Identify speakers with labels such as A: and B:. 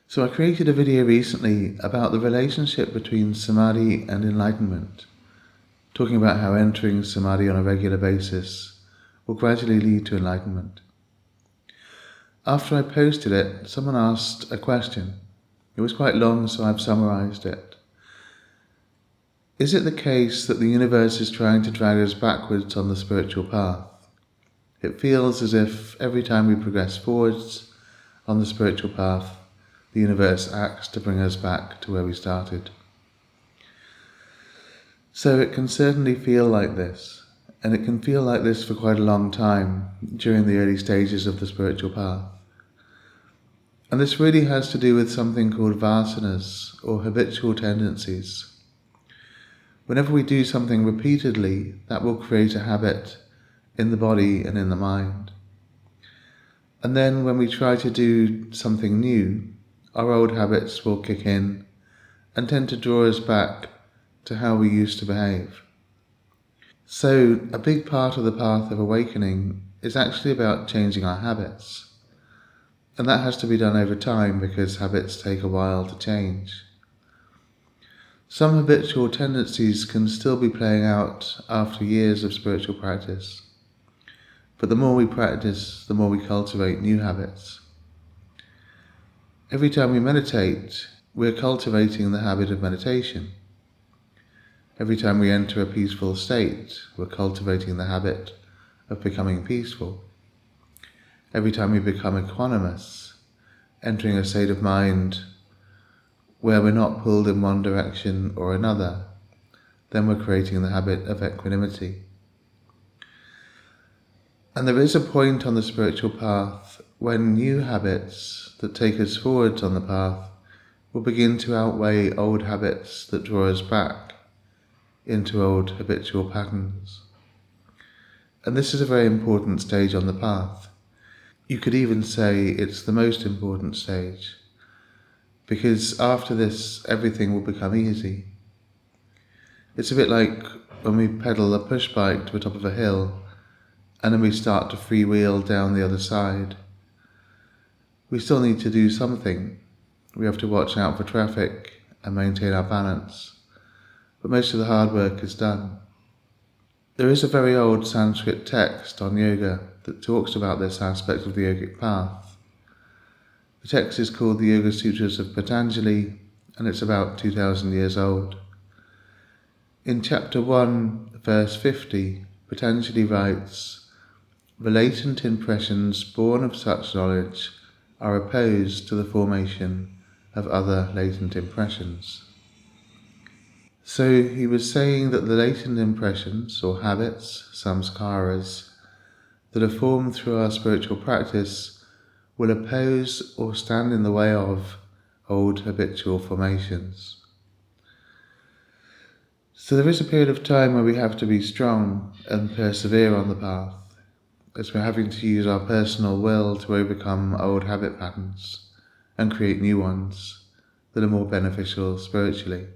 A: So I created a video recently about the relationship between samadhi and enlightenment, talking about how entering samadhi on a regular basis will gradually lead to enlightenment. After I posted it, someone asked a question. It was quite long, so I've summarized it. Is it the case that the universe is trying to drag us backwards on the spiritual path? It feels as if every time we progress forwards on the spiritual path, the universe acts to bring us back to where we started. So it can certainly feel like this, and it can feel like this for quite a long time during the early stages of the spiritual path. And this really has to do with something called vasanas, or habitual tendencies. Whenever we do something repeatedly, that will create a habit in the body and in the mind. And then when we try to do something new, our old habits will kick in and tend to draw us back to how we used to behave. So a big part of the path of awakening is actually about changing our habits. And that has to be done over time because habits take a while to change. Some habitual tendencies can still be playing out after years of spiritual practice. But the more we practice, the more we cultivate new habits. Every time we meditate, we're cultivating the habit of meditation. Every time we enter a peaceful state, we're cultivating the habit of becoming peaceful. Every time we become equanimous, entering a state of mind where we're not pulled in one direction or another, then we're creating the habit of equanimity. And there is a point on the spiritual path when new habits that take us forwards on the path will begin to outweigh old habits that draw us back into old habitual patterns. And this is a very important stage on the path. You could even say it's the most important stage, because after this everything will become easy. It's a bit like when we pedal a push bike to the top of a hill and then we start to freewheel down the other side. We still need to do something. We have to watch out for traffic and maintain our balance, but most of the hard work is done. There is a very old Sanskrit text on yoga that talks about this aspect of the yogic path. The text is called the Yoga Sutras of Patanjali, and it's about 2,000 years old. In chapter 1, verse 50, Patanjali writes, "The latent impressions born of such knowledge are opposed to the formation of other latent impressions." So he was saying that the latent impressions, or habits, samskaras, that are formed through our spiritual practice will oppose or stand in the way of old habitual formations. So there is a period of time where we have to be strong and persevere on the path, as we're having to use our personal will to overcome old habit patterns and create new ones that are more beneficial spiritually.